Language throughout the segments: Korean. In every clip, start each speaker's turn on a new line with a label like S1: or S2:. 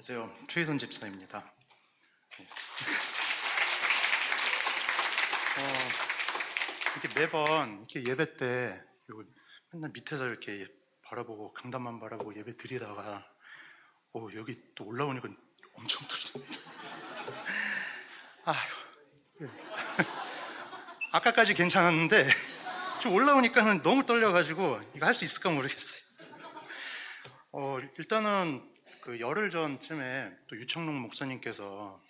S1: 안녕하세요. 최희선 집사입니다. 이렇게 매번 이렇게 예배 때 맨날 밑에서 이렇게 바라보고 강단만 바라보고 예배 드리다가 여기 또 올라오니까 엄청 떨린다. 아휴. 아까까지 괜찮았는데 좀 올라오니까는 너무 떨려가지고 이거 할 수 있을까 모르겠어요. 일단은 그 열흘 전쯤에 또 유창록 목사님께서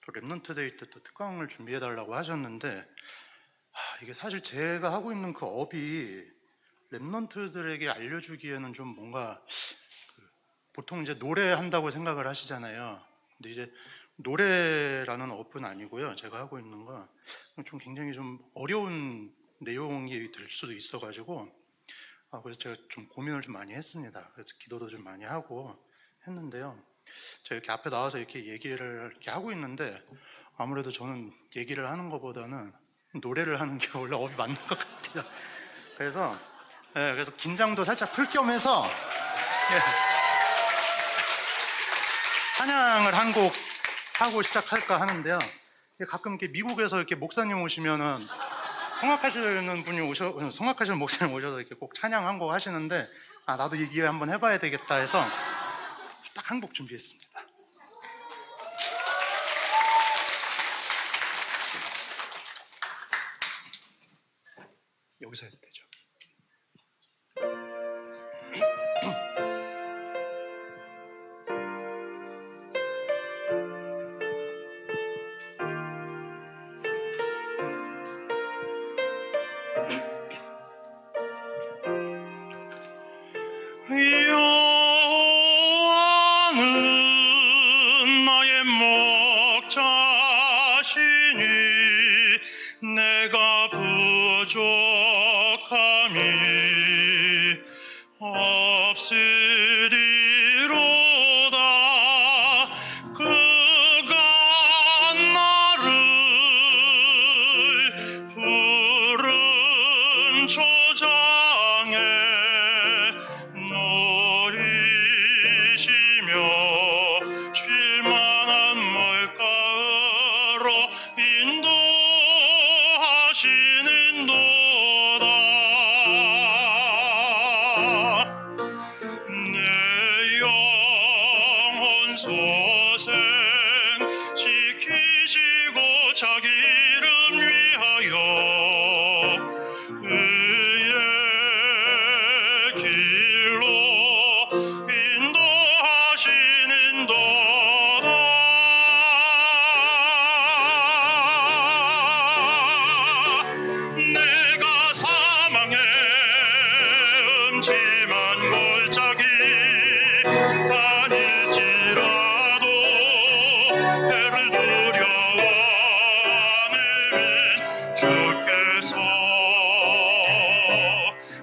S1: 또 랩넌트 데이 때 또 특강을 준비해 달라고 하셨는데 이게 사실 제가 하고 있는 그 업이 랩넌트들에게 알려주기에는 좀 뭔가 보통 이제 노래한다고 생각을 하시잖아요. 근데 이제 노래라는 업은 아니고요. 제가 하고 있는 건 좀 굉장히 좀 어려운 내용이 될 수도 있어가지고 그래서 제가 좀 고민을 좀 많이 했습니다. 그래서 기도도 좀 많이 하고 했는데요. 제가 이렇게 앞에 나와서 이렇게 얘기를 이렇게 하고 있는데 아무래도 저는 얘기를 하는 것보다는 노래를 하는 게 원래 업이 맞는 것 같아요. 그래서 긴장도 살짝 풀 겸해서 찬양을 한 곡 하고 시작할까 하는데요. 가끔 이렇게 미국에서 이렇게 목사님 오시면은 성악하시는 목사님 오셔서 이렇게 꼭 찬양 한 곡 하시는데 나도 이 기회에 한번 해봐야 되겠다 해서 딱 한 곡 준비했습니다. 여기서 해도 되죠. 여호와는 나의 목자시니 내가 부족함이 없으리로다. 그가 나를 푸른 초장에 놓이시며 쉴만한 물가로 인도하시는도다. 내 영혼 소생 지키시고 자기 이름 위하여 의의 길로 인도하시는도다. 내가 사망의 음침한 골짜기 다닐지라도 해를 두려워하는 주께서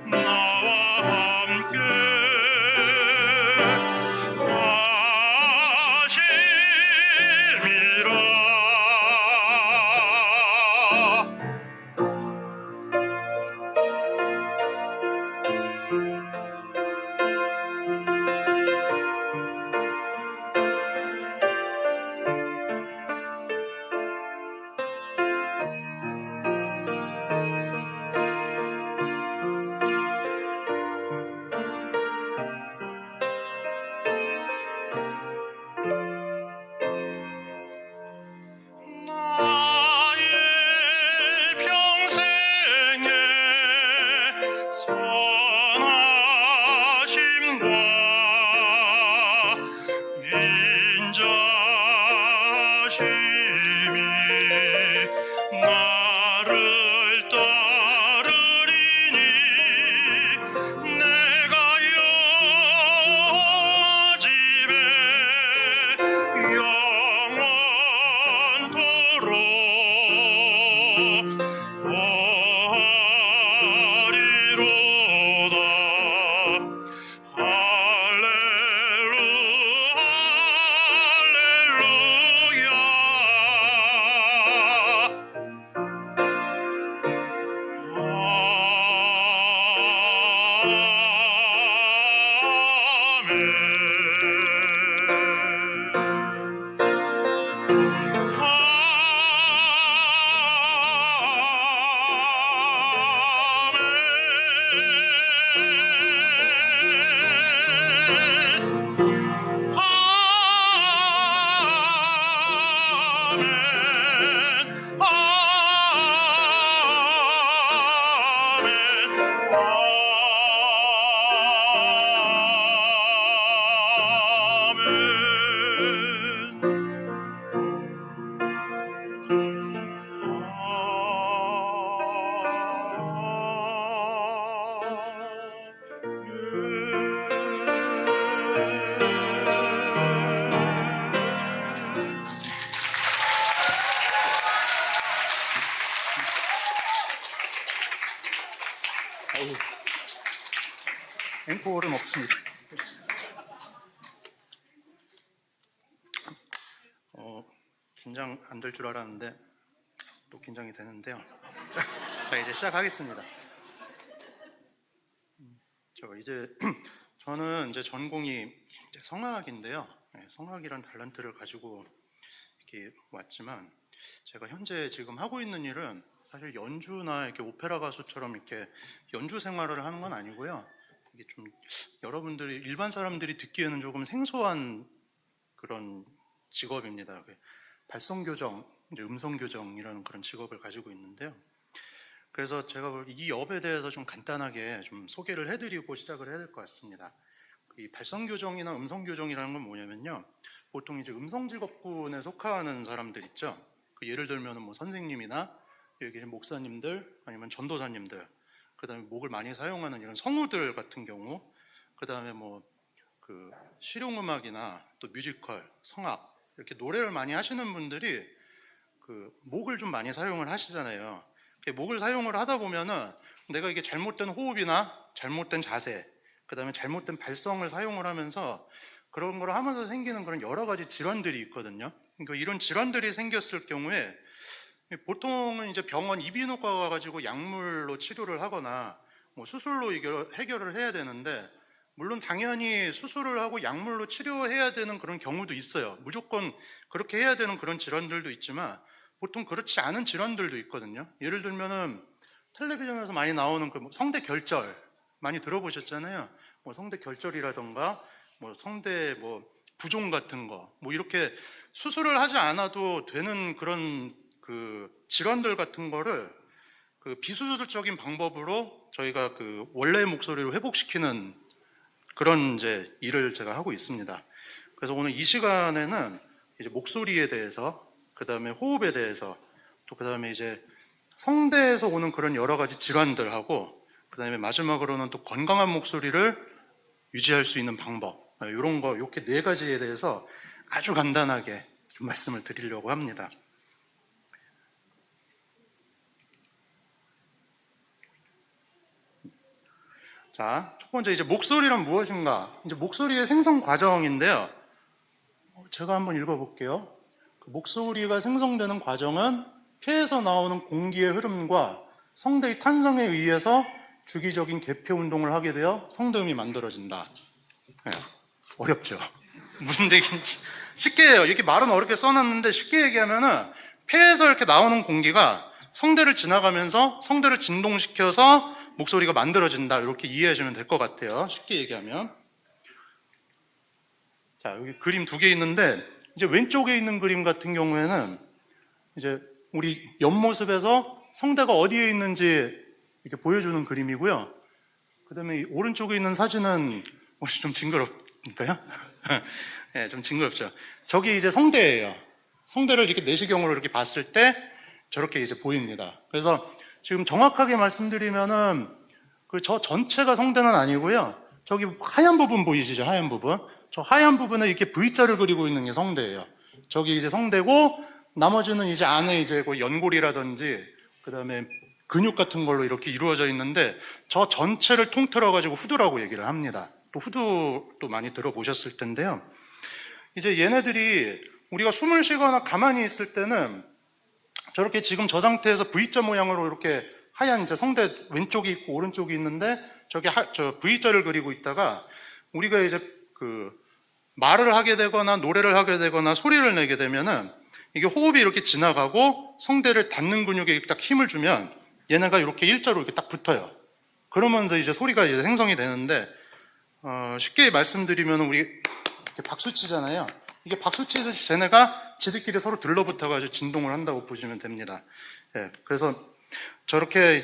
S1: 나와 함께 소홀은 없습니다. 긴장 안 될 줄 알았는데 또 긴장이 되는데요. 자, 이제 시작하겠습니다. 저는 이제 전공이 이제 성악인데요. 성악이란 탤런트를 가지고 이렇게 왔지만 제가 현재 지금 하고 있는 일은 사실 연주나 이렇게 오페라 가수처럼 이렇게 연주 생활을 하는 건 아니고요. 이게 좀 여러분들이 일반 사람들이 듣기에는 조금 생소한 그런 직업입니다. 발성 교정, 이제 음성 교정이라는 그런 직업을 가지고 있는데요. 그래서 제가 이 업에 대해서 좀 간단하게 좀 소개를 해드리고 시작을 해야 될 것 같습니다. 이 발성 교정이나 음성 교정이라는 건 뭐냐면요. 보통 이제 음성 직업군에 속하는 사람들 있죠. 예를 들면 뭐 선생님이나 여기 목사님들 아니면 전도사님들, 그다음에 목을 많이 사용하는 이런 성우들 같은 경우, 그다음에 뭐 그 실용음악이나 또 뮤지컬, 성악 이렇게 노래를 많이 하시는 분들이 그 목을 좀 많이 사용을 하시잖아요. 목을 사용을 하다 보면은 내가 이게 잘못된 호흡이나 잘못된 자세, 그다음에 잘못된 발성을 사용을 하면서 그런 걸 하면서 생기는 그런 여러 가지 질환들이 있거든요. 그러니까 이런 질환들이 생겼을 경우에 보통은 이제 병원 이비인후과 가가지고 약물로 치료를 하거나 뭐 수술로 해결을 해야 되는데, 물론 당연히 수술을 하고 약물로 치료해야 되는 그런 경우도 있어요. 무조건 그렇게 해야 되는 그런 질환들도 있지만 보통 그렇지 않은 질환들도 있거든요. 예를 들면은 텔레비전에서 많이 나오는 그 성대 결절 많이 들어보셨잖아요. 뭐 성대 결절이라던가 뭐 성대 뭐 부종 같은 거, 뭐 이렇게 수술을 하지 않아도 되는 그런 그 질환들 같은 거를 그 비수술적인 방법으로 저희가 그 원래의 목소리를 회복시키는 그런 이제 일을 제가 하고 있습니다. 그래서 오늘 이 시간에는 이제 목소리에 대해서, 그 다음에 호흡에 대해서, 또 그 다음에 이제 성대에서 오는 그런 여러 가지 질환들하고, 그 다음에 마지막으로는 또 건강한 목소리를 유지할 수 있는 방법, 이런 거, 이렇게 네 가지에 대해서 아주 간단하게 좀 말씀을 드리려고 합니다. 자, 첫 번째 이제 목소리란 무엇인가? 이제 목소리의 생성 과정인데요. 제가 한번 읽어볼게요. 목소리가 생성되는 과정은 폐에서 나오는 공기의 흐름과 성대의 탄성에 의해서 주기적인 개폐 운동을 하게 되어 성대음이 만들어진다. 네, 어렵죠? 무슨 얘기인지 쉽게 해요. 이렇게 말은 어렵게 써놨는데 쉽게 얘기하면은 폐에서 이렇게 나오는 공기가 성대를 지나가면서 성대를 진동시켜서 목소리가 만들어진다, 이렇게 이해하시면 될 것 같아요. 쉽게 얘기하면. 자, 여기 그림 두 개 있는데 이제 왼쪽에 있는 그림 같은 경우에는 이제 우리 옆모습에서 성대가 어디에 있는지 이렇게 보여주는 그림이고요. 그 다음에 오른쪽에 있는 사진은 혹시 좀 징그럽을까요? 네, 좀 징그럽죠. 저기 이제 성대예요. 성대를 이렇게 내시경으로 이렇게 봤을 때 저렇게 이제 보입니다. 그래서 지금 정확하게 말씀드리면은 그 저 전체가 성대는 아니고요. 저기 하얀 부분 보이시죠? 하얀 부분. 저 하얀 부분에 이렇게 V자를 그리고 있는 게 성대예요. 저기 이제 성대고, 나머지는 이제 안에 이제 그 연골이라든지 그 다음에 근육 같은 걸로 이렇게 이루어져 있는데, 저 전체를 통틀어 가지고 후두라고 얘기를 합니다. 또 후두도 많이 들어보셨을 텐데요. 이제 얘네들이 우리가 숨을 쉬거나 가만히 있을 때는 저렇게 지금 저 상태에서 V자 모양으로 이렇게 하얀 이제 성대 왼쪽이 있고 오른쪽이 있는데, 저게 저 V자를 그리고 있다가 우리가 이제 그 말을 하게 되거나 노래를 하게 되거나 소리를 내게 되면은 이게 호흡이 이렇게 지나가고 성대를 닫는 근육에 딱 힘을 주면 얘네가 이렇게 일자로 이렇게 딱 붙어요. 그러면서 이제 소리가 이제 생성이 되는데, 쉽게 말씀드리면 우리 이렇게 박수 치잖아요. 이게 박수 치듯이 쟤네가 지들끼리 서로 들러붙어가지고 진동을 한다고 보시면 됩니다. 예, 그래서 저렇게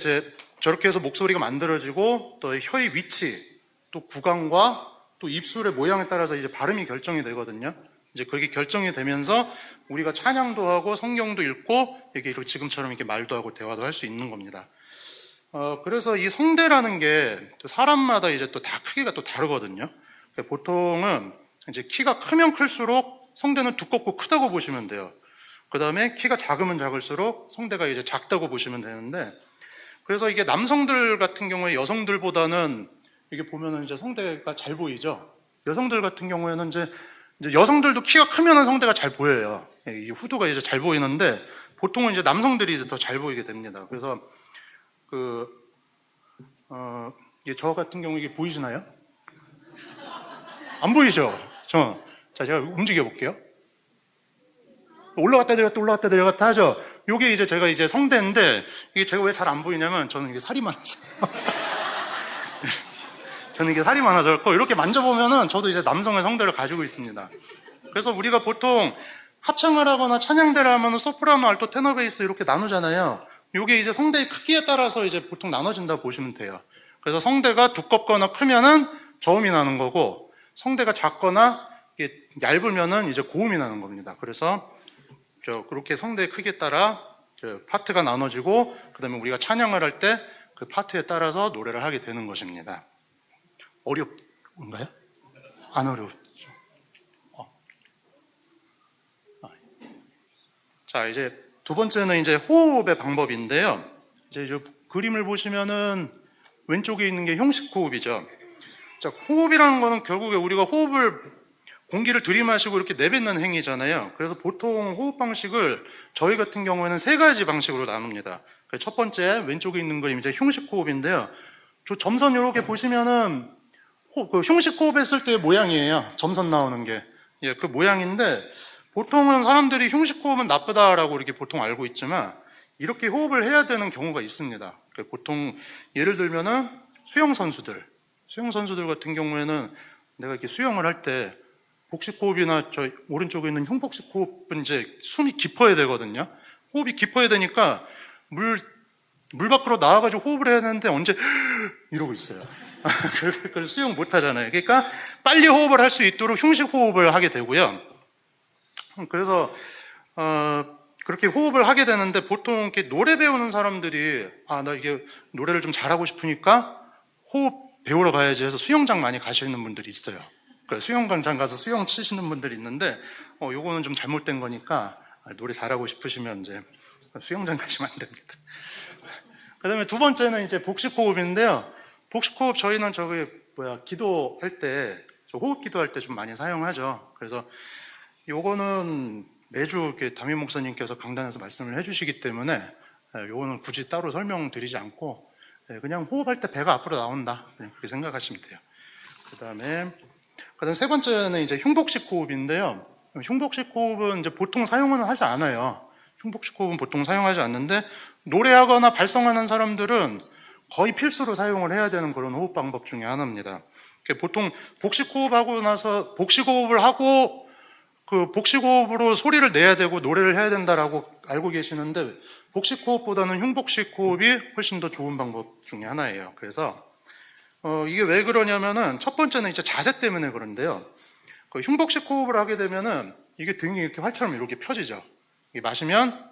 S1: 해서 목소리가 만들어지고, 또 혀의 위치, 또 구강과 또 입술의 모양에 따라서 이제 발음이 결정이 되거든요. 이제 그게 결정이 되면서 우리가 찬양도 하고 성경도 읽고 이게 지금처럼 이렇게 말도 하고 대화도 할 수 있는 겁니다. 그래서 이 성대라는 게 또 사람마다 이제 또 다 크기가 또 다르거든요. 보통은 이제 키가 크면 클수록 성대는 두껍고 크다고 보시면 돼요. 그 다음에 키가 작으면 작을수록 성대가 이제 작다고 보시면 되는데, 그래서 이게 남성들 같은 경우에 여성들보다는 이게 보면은 이제 성대가 잘 보이죠. 여성들 같은 경우에는 이제 여성들도 키가 크면은 성대가 잘 보여요. 이 후두가 이제 잘 보이는데 보통은 이제 남성들이 이제 더 잘 보이게 됩니다. 그래서 저 같은 경우 이게 보이시나요? 안 보이죠? 자, 제가 움직여 볼게요. 올라갔다 내려갔다 올라갔다 내려갔다 하죠. 요게 이제 제가 이제 성대인데 이게 제가 왜 잘 안 보이냐면 저는 이게 살이 많아서 저는 이게 살이 많아서 그렇고 이렇게 만져보면은 저도 이제 남성의 성대를 가지고 있습니다. 그래서 우리가 보통 합창을 하거나 찬양대를 하면은 소프라노, 알토, 테너, 베이스 이렇게 나누잖아요. 요게 이제 성대의 크기에 따라서 이제 보통 나눠진다고 보시면 돼요. 그래서 성대가 두껍거나 크면은 저음이 나는 거고 성대가 작거나 얇으면은 이제 고음이 나는 겁니다. 그래서 그렇게 성대의 크기에 따라 파트가 나눠지고 그다음에 우리가 찬양을 할 때 그 파트에 따라서 노래를 하게 되는 것입니다. 어렵은가요? 안 어렵죠. 자, 이제 두 번째는 이제 호흡의 방법인데요. 이제 그림을 보시면은 왼쪽에 있는 게 형식 호흡이죠. 자, 호흡이라는 거는 결국에 우리가 공기를 들이마시고 이렇게 내뱉는 행위잖아요. 그래서 보통 호흡 방식을 저희 같은 경우에는 세 가지 방식으로 나눕니다. 첫 번째 왼쪽에 있는 그림 이제 흉식 호흡인데요. 저 점선 이렇게 보시면은 그 흉식 호흡 했을 때의 모양이에요. 점선 나오는 게. 예, 그 모양인데 보통은 사람들이 흉식 호흡은 나쁘다라고 이렇게 보통 알고 있지만 이렇게 호흡을 해야 되는 경우가 있습니다. 보통 예를 들면은 수영 선수들 같은 경우에는 내가 이렇게 수영을 할 때 복식 호흡이나 저 오른쪽에 있는 흉복식 호흡은 이제 숨이 깊어야 되거든요. 호흡이 깊어야 되니까 물 밖으로 나와가지고 호흡을 해야 되는데 언제 이러고 있어요. 그래서 수영 못 하잖아요. 그러니까 빨리 호흡을 할 수 있도록 흉식 호흡을 하게 되고요. 그래서 그렇게 호흡을 하게 되는데 보통 이렇게 노래 배우는 사람들이 나 이게 노래를 좀 잘하고 싶으니까 호흡 배우러 가야지 해서 수영장 많이 가시는 분들이 있어요. 수영장 가서 수영 치시는 분들이 있는데 요거는 좀 잘못된 거니까 노래 잘하고 싶으시면 이제 수영장 가시면 안 됩니다. 그 다음에 두 번째는 이제 복식 호흡인데요. 복식 호흡 저희는 기도할 때, 호흡 기도할 때 좀 많이 사용하죠. 그래서 요거는 매주 이렇게 담임 목사님께서 강단에서 말씀을 해주시기 때문에 요거는 굳이 따로 설명드리지 않고 그냥 호흡할 때 배가 앞으로 나온다. 그냥 그렇게 생각하시면 돼요. 그 다음에 세 번째는 이제 흉복식 호흡인데요. 흉복식 호흡은 이제 보통 사용은 하지 않아요. 흉복식 호흡은 보통 사용하지 않는데 노래하거나 발성하는 사람들은 거의 필수로 사용을 해야 되는 그런 호흡 방법 중에 하나입니다. 보통 복식 호흡하고 나서 복식 호흡을 하고 그 복식 호흡으로 소리를 내야 되고 노래를 해야 된다라고 알고 계시는데 복식 호흡보다는 흉복식 호흡이 훨씬 더 좋은 방법 중에 하나예요. 그래서 이게 왜 그러냐면은 첫 번째는 이제 자세 때문에 그런데요. 그 흉복식 호흡을 하게 되면은 이게 등이 이렇게 활처럼 이렇게 펴지죠. 마시면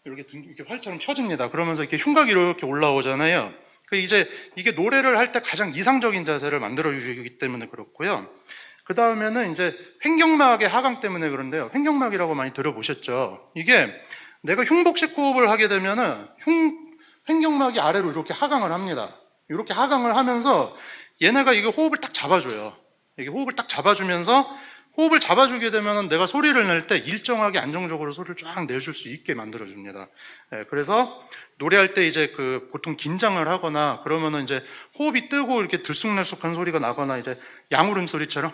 S1: 이렇게 활처럼 펴집니다. 그러면서 이렇게 흉곽이 이렇게 올라오잖아요. 이제 이게 노래를 할 때 가장 이상적인 자세를 만들어 주기 때문에 그렇고요. 그 다음에는 이제 횡격막의 하강 때문에 그런데요. 횡격막이라고 많이 들어보셨죠? 이게 내가 흉복식 호흡을 하게 되면은 횡격막이 아래로 이렇게 하강을 합니다. 이렇게 하강을 하면서 얘네가 이게 호흡을 딱 잡아줘요. 이게 호흡을 딱 잡아주면서 호흡을 잡아주게 되면 내가 소리를 낼 때 일정하게 안정적으로 소리를 쫙 내줄 수 있게 만들어줍니다. 그래서 노래할 때 이제 보통 긴장을 하거나 그러면은 이제 호흡이 뜨고 이렇게 들쑥날쑥한 소리가 나거나 이제 양울음 소리처럼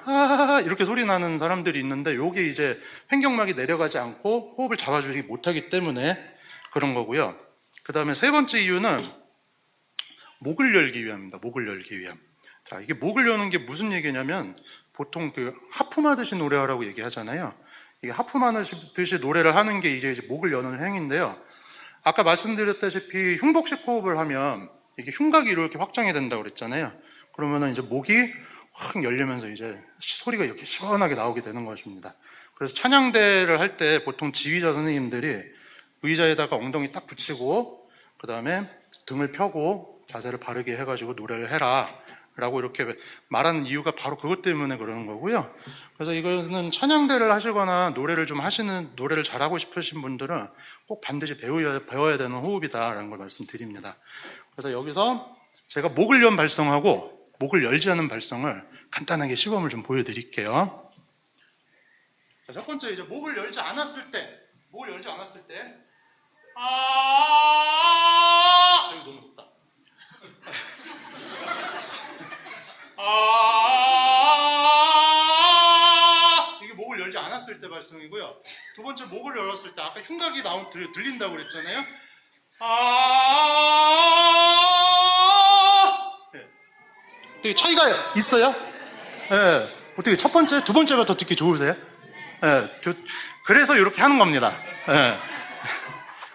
S1: 이렇게 소리 나는 사람들이 있는데 요게 이제 횡격막이 내려가지 않고 호흡을 잡아주지 못하기 때문에 그런 거고요. 그 다음에 세 번째 이유는 목을 열기 위함입니다. 목을 열기 위함. 자, 이게 목을 여는 게 무슨 얘기냐면 보통 하품하듯이 노래하라고 얘기하잖아요. 이게 하품하듯이 노래를 하는 게 이제 목을 여는 행위인데요. 아까 말씀드렸다시피 흉복식 호흡을 하면 이게 흉곽이 이렇게 확장이 된다고 그랬잖아요. 그러면은 이제 목이 확 열리면서 이제 소리가 이렇게 시원하게 나오게 되는 것입니다. 그래서 찬양대를 할 때 보통 지휘자 선생님들이 의자에다가 엉덩이 딱 붙이고 그 다음에 등을 펴고 자세를 바르게 해가지고 노래를 해라 라고 이렇게 말하는 이유가 바로 그것 때문에 그러는 거고요. 그래서 이거는 찬양대를 하시거나 노래를 잘하고 싶으신 분들은 꼭 반드시 배워야 되는 호흡이다라는 걸 말씀드립니다. 그래서 여기서 제가 목을 연 발성하고 목을 열지 않은 발성을 간단하게 시범을 좀 보여드릴게요. 자, 첫 번째 이제 목을 열지 않았을 때, 이거 너무 높다. 이게 목을 열지 않았을 때 발성이고요. 두 번째 목을 열었을 때 아까 흉곽이 들린다고 그랬잖아요. 네. 되게 차이가 있어요? 네. 어떻게 첫 번째, 두 번째가 더 듣기 좋으세요? 네. 그래서 이렇게 하는 겁니다. 네.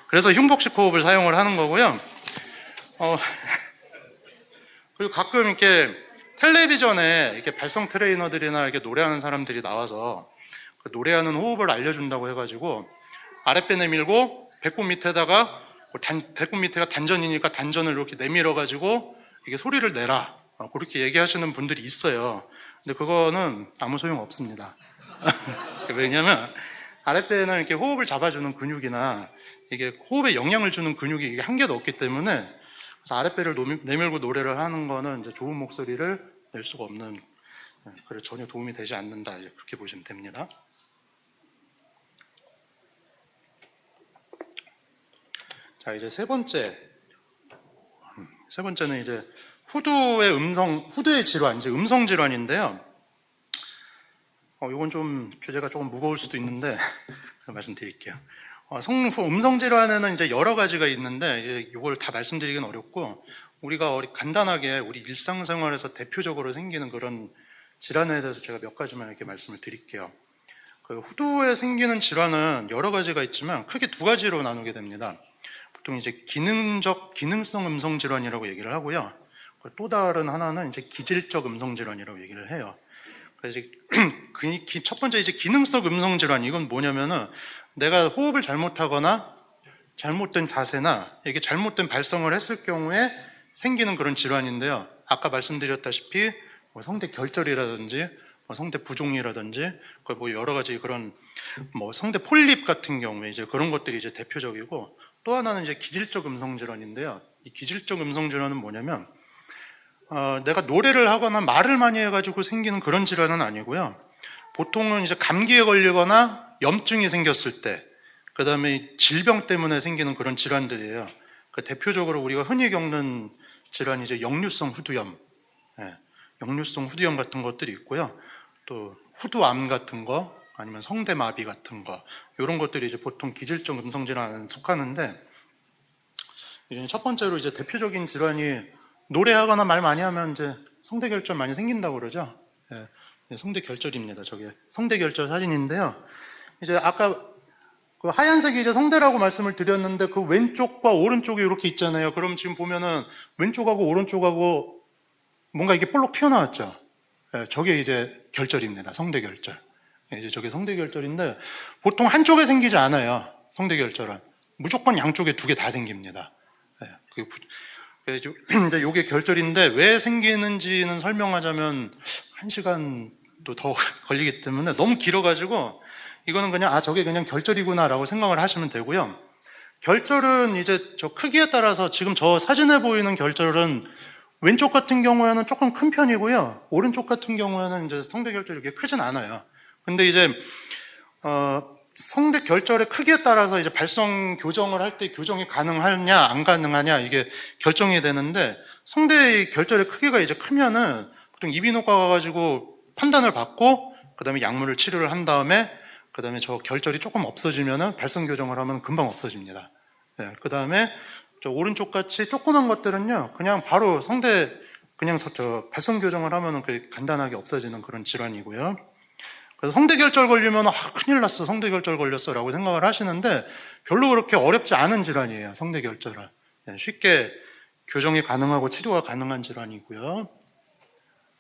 S1: 그래서 흉복식 호흡을 사용을 하는 거고요. 그리고 가끔 이렇게 텔레비전에 이렇게 발성 트레이너들이나 이렇게 노래하는 사람들이 나와서 그 노래하는 호흡을 알려준다고 해가지고 아랫배 내밀고 배꼽 밑에다가 배꼽 밑에가 단전이니까 단전을 이렇게 내밀어가지고 이게 소리를 내라. 그렇게 얘기하시는 분들이 있어요. 근데 그거는 아무 소용 없습니다. 왜냐면 아랫배는 이렇게 호흡을 잡아주는 근육이나 이게 호흡에 영향을 주는 근육이 이게 한 개도 없기 때문에 그래서 아랫배를 내밀고 노래를 하는 거는 이제 좋은 목소리를 낼 수가 없는, 그래 전혀 도움이 되지 않는다, 그렇게 보시면 됩니다. 자, 이제 세 번째는 이제 후두의 질환, 이제 음성 질환인데요. 이건 좀 주제가 조금 무거울 수도 있는데 말씀드릴게요. 음성 질환에는 이제 여러 가지가 있는데 이걸 다 말씀드리긴 어렵고 우리가 간단하게 우리 일상생활에서 대표적으로 생기는 그런 질환에 대해서 제가 몇 가지만 이렇게 말씀을 드릴게요. 그 후두에 생기는 질환은 여러 가지가 있지만 크게 두 가지로 나누게 됩니다. 보통 이제 기능성 음성 질환이라고 얘기를 하고요. 또 다른 하나는 이제 기질적 음성 질환이라고 얘기를 해요. 그래서 첫 번째 이제 기능성 음성 질환, 이건 뭐냐면은 내가 호흡을 잘못하거나 잘못된 자세나 이게 잘못된 발성을 했을 경우에 생기는 그런 질환인데요. 아까 말씀드렸다시피 성대 결절이라든지 성대 부종이라든지 여러 가지 그런 성대 폴립 같은 경우에 이제 그런 것들이 이제 대표적이고, 또 하나는 이제 기질적 음성 질환인데요. 이 기질적 음성 질환은 뭐냐면 내가 노래를 하거나 말을 많이 해가지고 생기는 그런 질환은 아니고요. 보통은 이제 감기에 걸리거나 염증이 생겼을 때, 그 다음에 질병 때문에 생기는 그런 질환들이에요. 대표적으로 우리가 흔히 겪는 질환이 이제 역류성 후두염, 역류성 후두염 같은 것들이 있고요. 또 후두암 같은 거, 아니면 성대마비 같은 거, 이런 것들이 이제 보통 기질적 음성 질환에 속하는데, 첫 번째로 이제 대표적인 질환이 노래하거나 말 많이 하면 이제 성대 결절 많이 생긴다고 그러죠. 성대 결절입니다. 저게 성대 결절 사진인데요. 이제 아까 그 하얀색이 이제 성대라고 말씀을 드렸는데 그 왼쪽과 오른쪽이 이렇게 있잖아요. 그럼 지금 보면은 왼쪽하고 오른쪽하고 뭔가 이게 볼록 튀어나왔죠. 저게 이제 결절입니다. 성대 결절. 이제 저게 성대 결절인데 보통 한쪽에 생기지 않아요. 성대 결절은 무조건 양쪽에 두 개 다 생깁니다. 이제 요게 결절인데 왜 생기는지는 설명하자면 1시간도 더 걸리기 때문에 너무 길어가지고 이거는 그냥 저게 그냥 결절이구나 라고 생각을 하시면 되고요. 결절은 이제 저 크기에 따라서 지금 저 사진에 보이는 결절은 왼쪽 같은 경우에는 조금 큰 편이고요. 오른쪽 같은 경우에는 이제 성대 결절이 그렇게 크진 않아요. 근데 이제 성대 결절의 크기에 따라서 이제 발성 교정을 할 때 교정이 가능하냐 안 가능하냐 이게 결정이 되는데, 성대 결절의 크기가 이제 크면은 보통 이비인후과 가가지고 판단을 받고 그 다음에 약물을 치료를 한 다음에 그 다음에 저 결절이 조금 없어지면은 발성 교정을 하면 금방 없어집니다. 그 다음에 저 오른쪽 같이 조그만 것들은요 그냥 바로 그냥 발성 교정을 하면은 간단하게 없어지는 그런 질환이고요. 그래서 성대 결절 걸리면 큰일 났어, 성대 결절 걸렸어 라고 생각을 하시는데 별로 그렇게 어렵지 않은 질환이에요. 성대 결절은 쉽게 교정이 가능하고 치료가 가능한 질환이고요.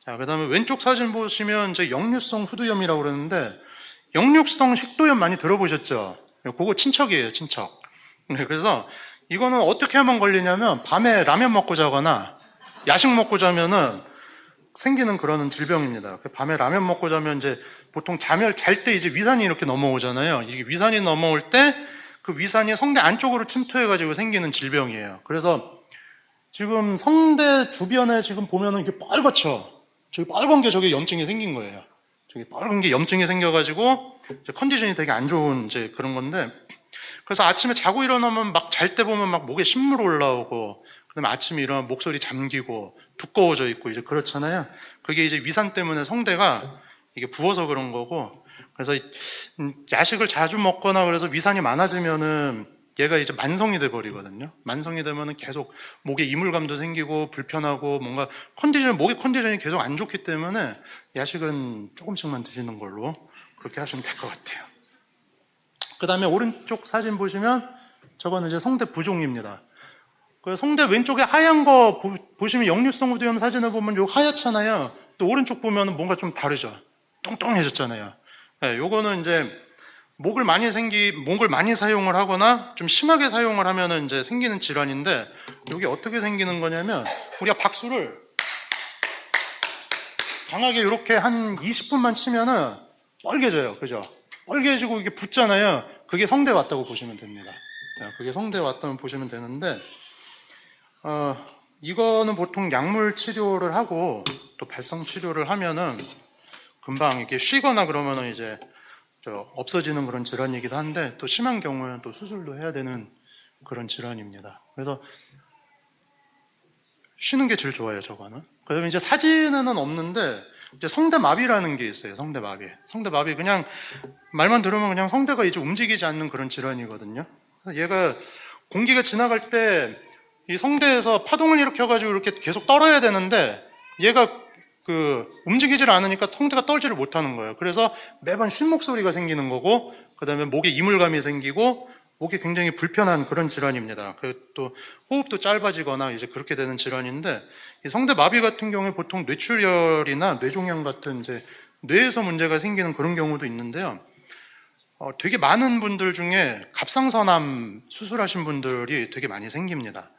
S1: 자, 그 다음에 왼쪽 사진 보시면 이제 역류성 후두염이라고 그러는데, 역류성 식도염 많이 들어보셨죠? 그거 친척이에요, 친척. 그래서 이거는 어떻게 하면 걸리냐면 밤에 라면 먹고 자거나 야식 먹고 자면은 생기는 그런 질병입니다. 밤에 라면 먹고 자면 이제 보통 잘 때 이제 위산이 이렇게 넘어오잖아요. 이게 위산이 넘어올 때 그 위산이 성대 안쪽으로 침투해가지고 생기는 질병이에요. 그래서 지금 성대 주변에 지금 보면은 이게 빨갛죠. 저기 빨간 게 저게 염증이 생긴 거예요. 저기 빨간 게 염증이 생겨가지고 컨디션이 되게 안 좋은 이제 그런 건데, 그래서 아침에 자고 일어나면 막 잘 때 보면 막 목에 신물 올라오고, 그다음에 아침에 일어나면 목소리 잠기고 두꺼워져 있고 이제 그렇잖아요. 그게 이제 위산 때문에 성대가 이게 부어서 그런 거고, 그래서 야식을 자주 먹거나 그래서 위산이 많아지면은 얘가 이제 만성이 돼 버리거든요. 만성이 되면은 계속 목에 이물감도 생기고 불편하고 뭔가 목의 컨디션이 계속 안 좋기 때문에 야식은 조금씩만 드시는 걸로 그렇게 하시면 될 것 같아요. 그 다음에 오른쪽 사진 보시면 저거는 이제 성대 부종입니다. 그 성대 왼쪽에 하얀 거 보시면 역류성 후두염 사진을 보면 요 하얗잖아요. 또 오른쪽 보면 뭔가 좀 다르죠. 뚱뚱해졌잖아요. 네, 요거는 이제 목을 많이 사용을 하거나 좀 심하게 사용을 하면은 이제 생기는 질환인데, 이게 어떻게 생기는 거냐면 우리가 박수를 강하게 이렇게 한 20분만 치면은 빨개져요. 그죠? 빨개지고 이게 붓잖아요. 그게 성대 왔다고 보시면 됩니다. 그게 성대 왔다고 보시면 되는데, 이거는 보통 약물 치료를 하고 또 발성 치료를 하면은 금방 이렇게 쉬거나 그러면은 이제 없어지는 그런 질환이기도 한데, 또 심한 경우에는 또 수술도 해야 되는 그런 질환입니다. 그래서 쉬는 게 제일 좋아요, 저거는. 그다음에 이제 사진은 없는데 이제 성대마비라는 게 있어요. 성대마비 그냥 말만 들으면 그냥 성대가 이제 움직이지 않는 그런 질환이거든요. 얘가 공기가 지나갈 때 이 성대에서 파동을 일으켜가지고 이렇게 계속 떨어야 되는데 얘가 움직이질 않으니까 성대가 떨지를 못하는 거예요. 그래서 매번 쉰 목소리가 생기는 거고, 그 다음에 목에 이물감이 생기고 목이 굉장히 불편한 그런 질환입니다. 또 호흡도 짧아지거나 이제 그렇게 되는 질환인데, 이 성대마비 같은 경우에 보통 뇌출혈이나 뇌종양 같은 이제 뇌에서 문제가 생기는 그런 경우도 있는데요. 되게 많은 분들 중에 갑상선암 수술하신 분들이 되게 많이 생깁니다.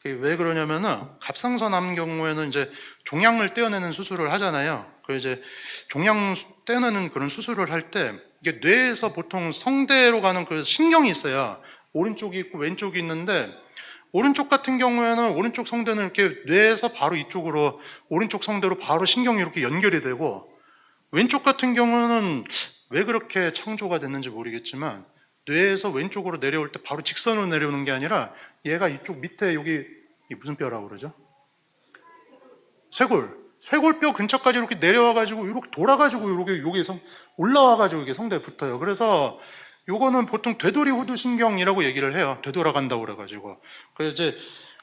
S1: 왜 그러냐면은 갑상선암 경우에는 이제 종양을 떼어내는 수술을 하잖아요. 그 이제 종양 떼어내는 그런 수술을 할 때 이게 뇌에서 보통 성대로 가는 그 신경이 있어요. 오른쪽이 있고 왼쪽이 있는데, 오른쪽 같은 경우에는 오른쪽 성대는 이렇게 뇌에서 바로 이쪽으로 오른쪽 성대로 바로 신경이 이렇게 연결이 되고, 왼쪽 같은 경우는 왜 그렇게 창조가 됐는지 모르겠지만 뇌에서 왼쪽으로 내려올 때 바로 직선으로 내려오는 게 아니라 얘가 이쪽 밑에 여기 무슨 뼈라고 그러죠? 쇄골뼈 근처까지 이렇게 내려와가지고 이렇게 돌아가지고 이렇게 여기서 올라와가지고 이게 성대에 붙어요. 그래서 요거는 보통 되돌이 후두신경이라고 얘기를 해요. 되돌아간다고 그래가지고. 그래서 이제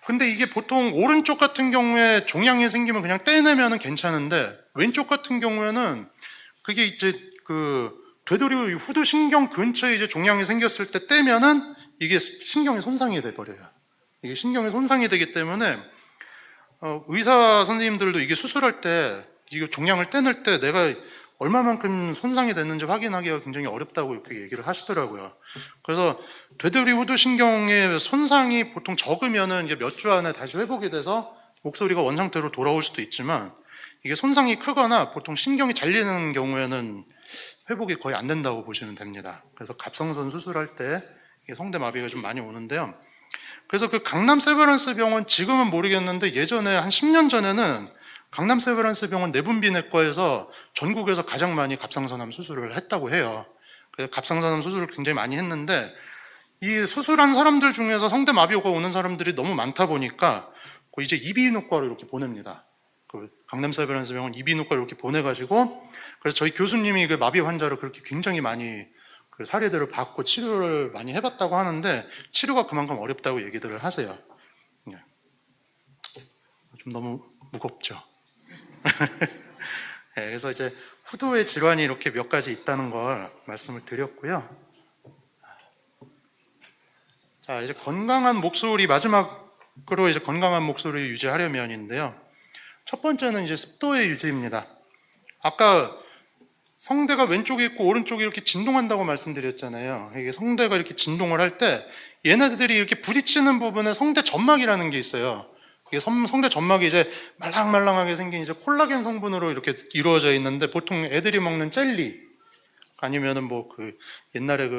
S1: 근데 이게 보통 오른쪽 같은 경우에 종양이 생기면 그냥 떼내면은 괜찮은데, 왼쪽 같은 경우에는 그게 이제 되돌이 후두신경 근처에 이제 종양이 생겼을 때 떼면은 이게 신경이 손상이 돼 버려요. 이게 신경이 손상이 되기 때문에 의사 선생님들도 이게 수술할 때 이거 종양을 떼낼 때 내가 얼마만큼 손상이 됐는지 확인하기가 굉장히 어렵다고 이렇게 얘기를 하시더라고요. 그래서 되돌이 후두신경의 손상이 보통 적으면은 이게 몇 주 안에 다시 회복이 돼서 목소리가 원상태로 돌아올 수도 있지만, 이게 손상이 크거나 보통 신경이 잘리는 경우에는 회복이 거의 안 된다고 보시면 됩니다. 그래서 갑상선 수술할 때 성대마비가 좀 많이 오는데요. 그래서 그 강남 세브란스 병원, 지금은 모르겠는데 예전에 한 10년 전에는 강남 세브란스 병원 내분비내과에서 전국에서 가장 많이 갑상선암 수술을 했다고 해요. 그래서 갑상선암 수술을 굉장히 많이 했는데, 이 수술한 사람들 중에서 성대마비가 오는 사람들이 너무 많다 보니까 이제 이비인후과로 이렇게 보냅니다. 강남 세브란스 병원 이비인후과로 이렇게 보내가지고, 그래서 저희 교수님이 그 마비 환자를 그렇게 굉장히 많이 그 사례들을 받고 치료를 많이 해봤다고 하는데, 치료가 그만큼 어렵다고 얘기들을 하세요. 좀 너무 무겁죠. 네, 그래서 이제 후두의 질환이 이렇게 몇 가지 있다는 걸 말씀을 드렸고요. 자, 이제 건강한 목소리, 마지막으로 이제 건강한 목소리를 유지하려면인데요. 첫 번째는 이제 습도의 유지입니다. 아까 성대가 왼쪽에 있고 오른쪽이 이렇게 진동한다고 말씀드렸잖아요. 이게 성대가 이렇게 진동을 할 때 얘네들이 이렇게 부딪히는 부분에 성대 점막이라는 게 있어요. 이게 성대 점막이 이제 말랑말랑하게 생긴 이제 콜라겐 성분으로 이렇게 이루어져 있는데, 보통 애들이 먹는 젤리 아니면은 옛날에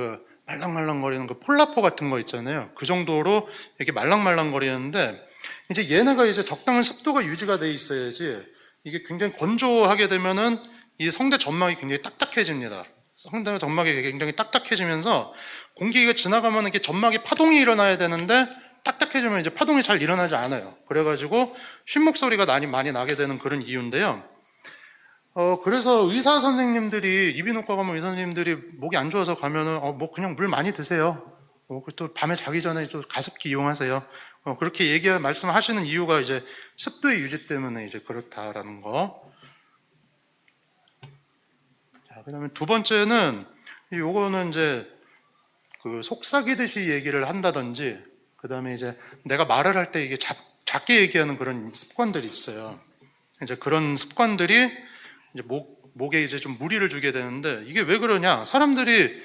S1: 말랑말랑거리는 폴라포 같은 거 있잖아요. 그 정도로 이렇게 말랑말랑거리는데, 이제 얘네가 이제 적당한 습도가 유지가 돼 있어야지 이게 굉장히 건조하게 되면은 이 성대 점막이 굉장히 딱딱해집니다. 성대 점막이 굉장히 딱딱해지면서 공기가 지나가면 이렇게 점막에 파동이 일어나야 되는데 딱딱해지면 이제 파동이 잘 일어나지 않아요. 그래가지고 쉰 목소리가 많이 나게 되는 그런 이유인데요. 그래서 의사 선생님들이, 이비인후과 가면 의사 선생님들이 목이 안 좋아서 가면은 뭐 그냥 물 많이 드세요. 또 밤에 자기 전에 좀 가습기 이용하세요. 그렇게 말씀하시는 이유가 이제 습도의 유지 때문에 이제 그렇다라는 거. 자, 그다음에 두 번째는 요거는 이제 그 속삭이듯이 얘기를 한다든지, 그다음에 이제 내가 말을 할 때 이게 작게 얘기하는 그런 습관들이 있어요. 이제 그런 습관들이 이제 목에 이제 좀 무리를 주게 되는데, 이게 왜 그러냐? 사람들이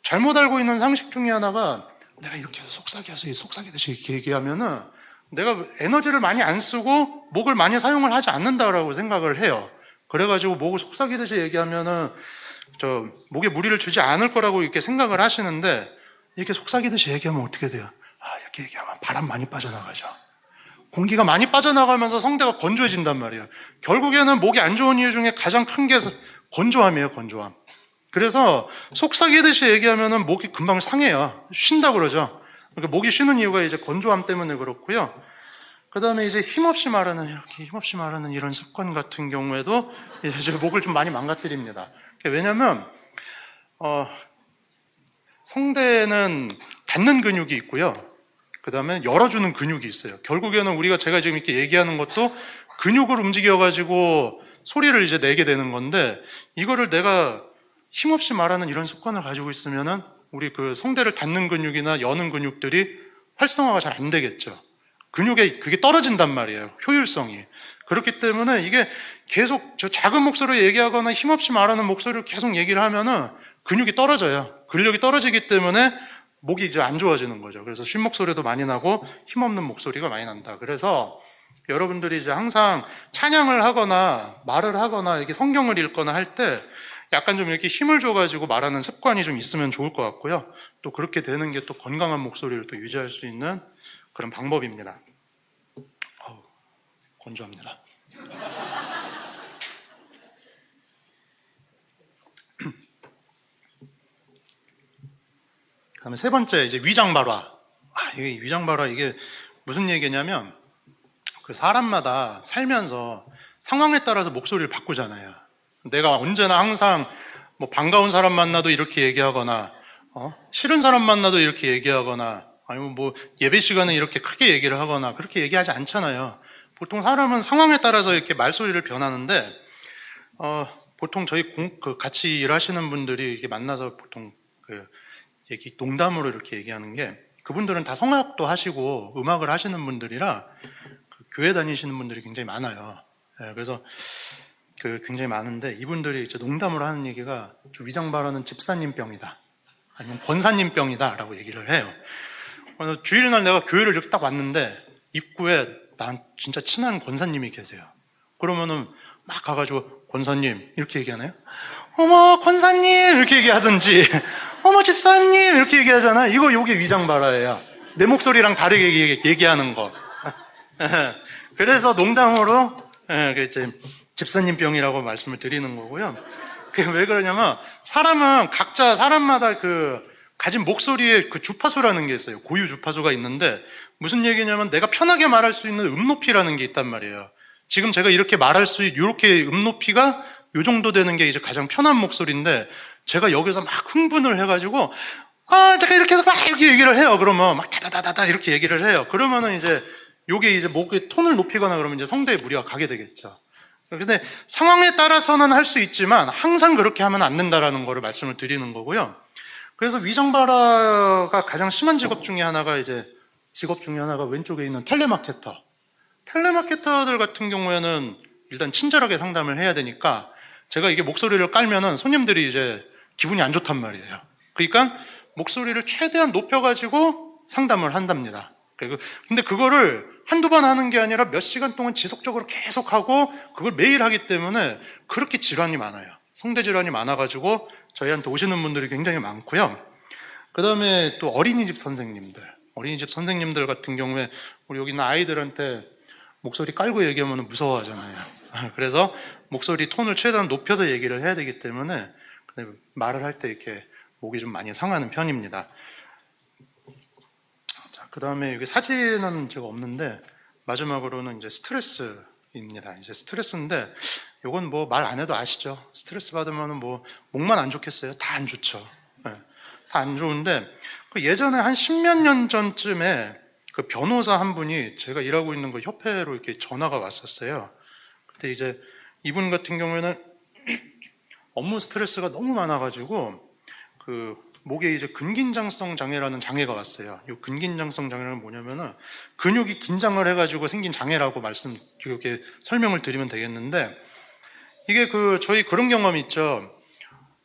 S1: 잘못 알고 있는 상식 중에 하나가, 내가 이렇게 해서 속삭이듯이 이렇게 얘기하면은 내가 에너지를 많이 안 쓰고 목을 많이 사용을 하지 않는다라고 생각을 해요. 그래가지고 목을 속삭이듯이 얘기하면은 목에 무리를 주지 않을 거라고 이렇게 생각을 하시는데, 이렇게 속삭이듯이 얘기하면 어떻게 돼요? 이렇게 얘기하면 바람 많이 빠져나가죠. 공기가 많이 빠져나가면서 성대가 건조해진단 말이에요. 결국에는 목이 안 좋은 이유 중에 가장 큰 게 건조함이에요, 건조함. 그래서 속삭이듯이 얘기하면은 목이 금방 상해요. 쉰다고 그러죠. 그러니까 목이 쉬는 이유가 이제 건조함 때문에 그렇고요. 그 다음에 이제 힘없이 말하는 이런 습관 같은 경우에도 이제 목을 좀 많이 망가뜨립니다. 왜냐면, 성대는 닫는 근육이 있고요. 그 다음에 열어주는 근육이 있어요. 결국에는 제가 지금 이렇게 얘기하는 것도 근육을 움직여가지고 소리를 이제 내게 되는 건데, 이거를 내가 힘없이 말하는 이런 습관을 가지고 있으면은 우리 그 성대를 닫는 근육이나 여는 근육들이 활성화가 잘 안 되겠죠. 근육에 그게 떨어진단 말이에요. 효율성이. 그렇기 때문에 이게 계속 작은 목소리로 얘기하거나 힘없이 말하는 목소리를 계속 얘기를 하면은 근육이 떨어져요. 근력이 떨어지기 때문에 목이 이제 안 좋아지는 거죠. 그래서 쉰 목소리도 많이 나고 힘없는 목소리가 많이 난다. 그래서 여러분들이 이제 항상 찬양을 하거나 말을 하거나 이렇게 성경을 읽거나 할 때 약간 좀 이렇게 힘을 줘가지고 말하는 습관이 좀 있으면 좋을 것 같고요. 또 그렇게 되는 게 또 건강한 목소리를 또 유지할 수 있는 그런 방법입니다. 건조합니다. 그다음에 세 번째, 이제 위장발화. 이게 위장발화, 이게 무슨 얘기냐면, 그 사람마다 살면서 상황에 따라서 목소리를 바꾸잖아요. 내가 언제나 항상 뭐 반가운 사람 만나도 이렇게 얘기하거나, 싫은 사람 만나도 이렇게 얘기하거나, 아니면 뭐 예배 시간에 이렇게 크게 얘기를 하거나 그렇게 얘기하지 않잖아요. 보통 사람은 상황에 따라서 이렇게 말소리를 변하는데, 보통 저희 같이 일하시는 분들이 이렇게 만나서 보통 농담으로 이렇게 얘기하는 게, 그분들은 다 성악도 하시고 음악을 하시는 분들이라 교회 다니시는 분들이 굉장히 많아요. 그래서 굉장히 많은데, 이분들이 이제 농담으로 하는 얘기가, 위장발화는 집사님 병이다, 아니면 권사님 병이다 라고 얘기를 해요. 그래서 주일날 내가 교회를 이렇게 딱 왔는데 입구에 난 진짜 친한 권사님이 계세요. 그러면은 막 가가지고, 권사님 이렇게 얘기하나요? 어머 권사님 이렇게 얘기하든지, 어머 집사님 이렇게 얘기하잖아. 요게 위장발화예요. 내 목소리랑 다르게 얘기하는 거. 그래서 농담으로 이제 집사님 병이라고 말씀을 드리는 거고요. 그게 왜 그러냐면, 사람마다 가진 목소리의 그 주파수라는 게 있어요. 고유 주파수가 있는데, 무슨 얘기냐면, 내가 편하게 말할 수 있는 높이라는 게 있단 말이에요. 지금 제가 이렇게 말할 수 이렇게 높이가 요 정도 되는 게 이제 가장 편한 목소리인데, 제가 여기서 막 흥분을 해가지고 제가 이렇게 해서 막 이렇게 얘기를 해요. 그러면 막 다다다다다 이렇게 얘기를 해요. 그러면은 이제 요게 이제 목의 톤을 높이거나 그러면 이제 성대에 무리가 가게 되겠죠. 근데 상황에 따라서는 할 수 있지만 항상 그렇게 하면 안 된다라는 거를 말씀을 드리는 거고요. 그래서 위장발화가 가장 심한 직업 중에 하나가 왼쪽에 있는 텔레마케터들 같은 경우에는 일단 친절하게 상담을 해야 되니까, 제가 이게 목소리를 깔면은 손님들이 이제 기분이 안 좋단 말이에요. 그러니까 목소리를 최대한 높여가지고 상담을 한답니다. 근데 그거를 한두 번 하는 게 아니라 몇 시간 동안 지속적으로 계속 하고, 그걸 매일 하기 때문에 그렇게 질환이 많아요. 성대 질환이 많아가지고 저희한테 오시는 분들이 굉장히 많고요. 그 다음에 또 어린이집 선생님들, 어린이집 선생님들 같은 경우에 우리 여기 있는 아이들한테 목소리 깔고 얘기하면 무서워하잖아요. 그래서 목소리 톤을 최대한 높여서 얘기를 해야 되기 때문에 말을 할 때 이렇게 목이 좀 많이 상하는 편입니다. 자, 그 다음에 여기 사진은 제가 없는데 마지막으로는 이제 스트레스입니다. 이제 스트레스인데 이건 뭐 말 안 해도 아시죠? 스트레스 받으면 뭐 목만 안 좋겠어요? 다 안 좋죠. 네, 다 안 좋은데 그 예전에 한 십몇 년 전쯤에 그 변호사 한 분이 제가 일하고 있는 그 협회로 이렇게 전화가 왔었어요. 그때 이제 이분 같은 경우에는 업무 스트레스가 너무 많아가지고 그 목에 이제 근긴장성 장애라는 장애가 왔어요. 이 근긴장성 장애는 뭐냐면은 근육이 긴장을 해가지고 생긴 장애라고 이렇게 설명을 드리면 되겠는데 이게 저희 그런 경험이 있죠.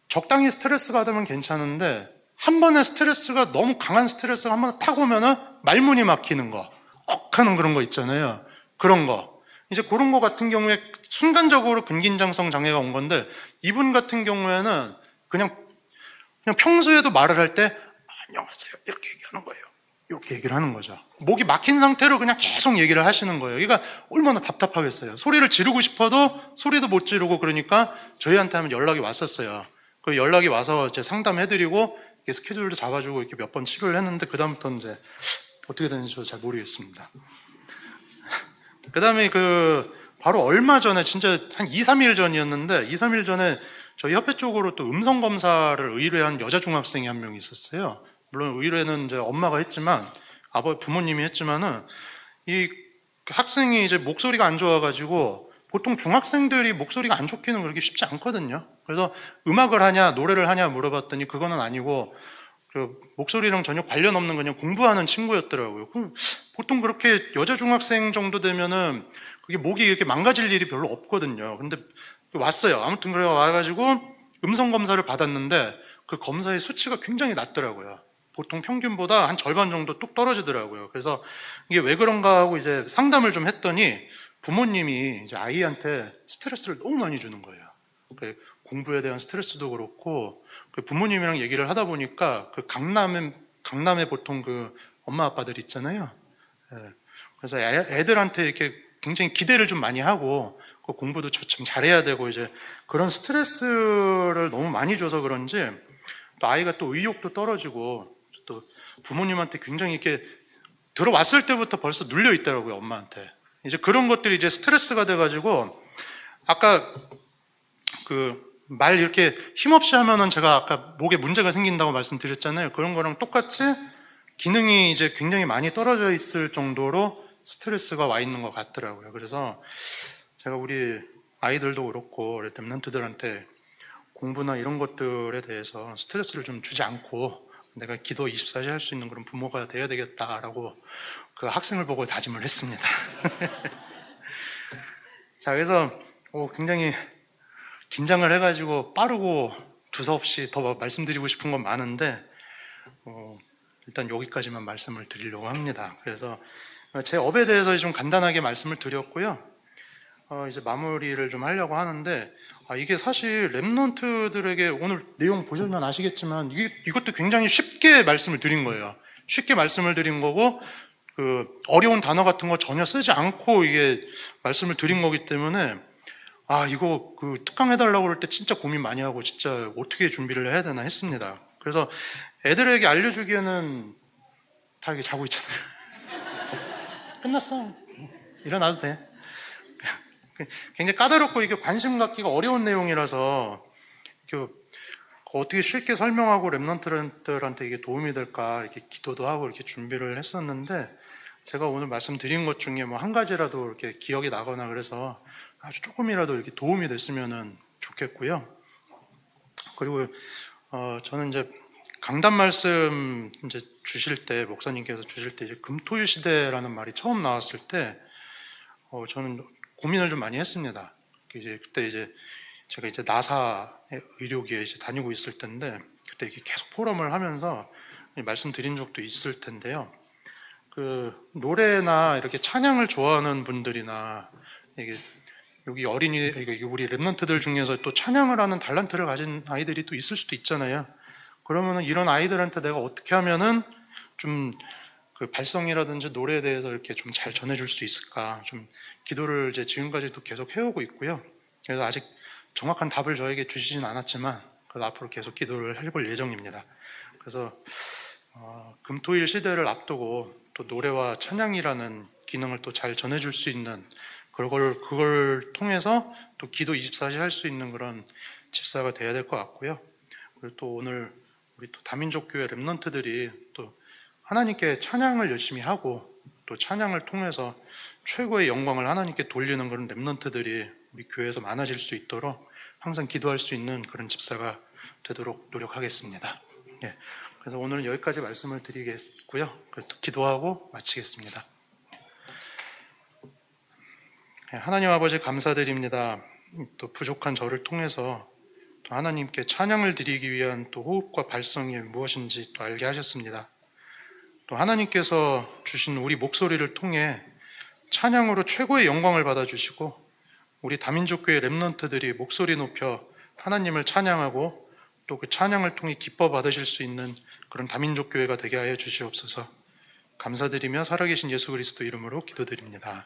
S1: 적당히 스트레스 받으면 괜찮은데 한 번에 스트레스가 너무 강한 스트레스가 한 번 탁 오면은 말문이 막히는 거, 하는 그런 거 있잖아요. 그런 거. 이제 그런 거 같은 경우에 순간적으로 근긴장성 장애가 온 건데 이분 같은 경우에는 그냥 평소에도 말을 할 때 안녕하세요 이렇게 얘기하는 거예요. 이렇게 얘기를 하는 거죠. 목이 막힌 상태로 그냥 계속 얘기를 하시는 거예요. 그러니까 얼마나 답답하겠어요. 소리를 지르고 싶어도 소리도 못 지르고 그러니까 저희한테 하면 연락이 왔었어요. 그 연락이 와서 이제 상담해드리고 스케줄도 잡아주고 이렇게 몇 번 치료를 했는데 그 다음부터는 이제 어떻게 되는지 저도 잘 모르겠습니다. 그 다음에 바로 얼마 전에 진짜 한 2, 3일 전이었는데 2, 3일 전에 저희 협회 쪽으로 또 음성 검사를 의뢰한 여자 중학생이 한 명 있었어요. 물론 의뢰는 이제 엄마가 했지만 부모님이 했지만은 이 학생이 이제 목소리가 안 좋아가지고 보통 중학생들이 목소리가 안 좋기는 그렇게 쉽지 않거든요. 그래서 음악을 하냐 노래를 하냐 물어봤더니 그거는 아니고 목소리랑 전혀 관련 없는 그냥 공부하는 친구였더라고요. 보통 그렇게 여자 중학생 정도 되면은 그게 목이 이렇게 망가질 일이 별로 없거든요. 근데 왔어요. 아무튼 그래 와가지고 음성 검사를 받았는데 그 검사의 수치가 굉장히 낮더라고요. 보통 평균보다 한 절반 정도 뚝 떨어지더라고요. 그래서 이게 왜 그런가 하고 이제 상담을 좀 했더니 부모님이 이제 아이한테 스트레스를 너무 많이 주는 거예요. 공부에 대한 스트레스도 그렇고 부모님이랑 얘기를 하다 보니까 강남에 보통 엄마 아빠들 있잖아요. 그래서 애들한테 이렇게 굉장히 기대를 좀 많이 하고 공부도 참 잘해야 되고 이제 그런 스트레스를 너무 많이 줘서 그런지 또 아이가 또 의욕도 떨어지고 또 부모님한테 굉장히 이렇게 들어왔을 때부터 벌써 눌려 있더라고요, 엄마한테. 이제 그런 것들이 이제 스트레스가 돼가지고 아까 말 이렇게 힘없이 하면은 제가 아까 목에 문제가 생긴다고 말씀드렸잖아요. 그런 거랑 똑같이 기능이 이제 굉장히 많이 떨어져 있을 정도로 스트레스가 와 있는 것 같더라고요. 그래서 제가 우리 아이들도 그렇고 랩런트들한테 공부나 이런 것들에 대해서 스트레스를 좀 주지 않고 내가 기도 24시 할 수 있는 그런 부모가 되어야 되겠다라고 그 학생을 보고 다짐을 했습니다. 자, 그래서 굉장히 긴장을 해가지고 빠르고 두서없이 더 말씀드리고 싶은 건 많은데 일단 여기까지만 말씀을 드리려고 합니다. 그래서 제 업에 대해서 좀 간단하게 말씀을 드렸고요. 이제 마무리를 좀 하려고 하는데 이게 사실 랩런트들에게 오늘 내용 보시면 아시겠지만 이것도 굉장히 쉽게 말씀을 드린 거예요. 쉽게 말씀을 드린 거고 어려운 단어 같은 거 전혀 쓰지 않고 이게 말씀을 드린 거기 때문에 이거 특강 해달라고 그럴 때 진짜 고민 많이 하고 진짜 어떻게 준비를 해야 되나 했습니다. 그래서 애들에게 알려주기에는 다 이렇게 자고 있잖아요. 끝났어. 일어나도 돼. 굉장히 까다롭고 이게 관심 갖기가 어려운 내용이라서 어떻게 쉽게 설명하고 랩런트들한테 이게 도움이 될까 이렇게 기도도 하고 이렇게 준비를 했었는데 제가 오늘 말씀드린 것 중에 뭐 한 가지라도 이렇게 기억이 나거나 그래서 아주 조금이라도 이렇게 도움이 됐으면 좋겠고요. 그리고 저는 이제 강단 말씀 이제 주실 때 목사님께서 주실 때 이제 금토일 시대라는 말이 처음 나왔을 때 저는 고민을 좀 많이 했습니다. 그때 이제 제가 이제 나사 의료기에 이제 다니고 있을 텐데 그때 이렇게 계속 포럼을 하면서 말씀드린 적도 있을 텐데요. 노래나 이렇게 찬양을 좋아하는 분들이나 이게 여기 우리 랩런트들 중에서 또 찬양을 하는 달란트를 가진 아이들이 또 있을 수도 있잖아요. 그러면은 이런 아이들한테 내가 어떻게 하면은 좀 그 발성이라든지 노래에 대해서 이렇게 좀 잘 전해줄 수 있을까 좀 기도를 이제 지금까지도 계속 해오고 있고요. 그래서 아직 정확한 답을 저에게 주시진 않았지만 그래도 앞으로 계속 기도를 해볼 예정입니다. 그래서 금토일 시대를 앞두고 또 노래와 찬양이라는 기능을 또 잘 전해줄 수 있는 그걸 통해서 또 기도 24시 할 수 있는 그런 집사가 돼야 될 것 같고요. 그리고 또 오늘 우리 또 다민족 교회 렘넌트들이 또 하나님께 찬양을 열심히 하고 또 찬양을 통해서 최고의 영광을 하나님께 돌리는 그런 렘넌트들이 우리 교회에서 많아질 수 있도록 항상 기도할 수 있는 그런 집사가 되도록 노력하겠습니다. 예, 그래서 오늘은 여기까지 말씀을 드리겠고요. 기도하고 마치겠습니다. 예, 하나님 아버지 감사드립니다. 또 부족한 저를 통해서 또 하나님께 찬양을 드리기 위한 또 호흡과 발성이 무엇인지 또 알게 하셨습니다. 또 하나님께서 주신 우리 목소리를 통해 찬양으로 최고의 영광을 받아주시고 우리 다민족교회 렘넌트들이 목소리 높여 하나님을 찬양하고 또 그 찬양을 통해 기뻐 받으실 수 있는 그런 다민족교회가 되게 하여 주시옵소서. 감사드리며 살아계신 예수 그리스도 이름으로 기도드립니다.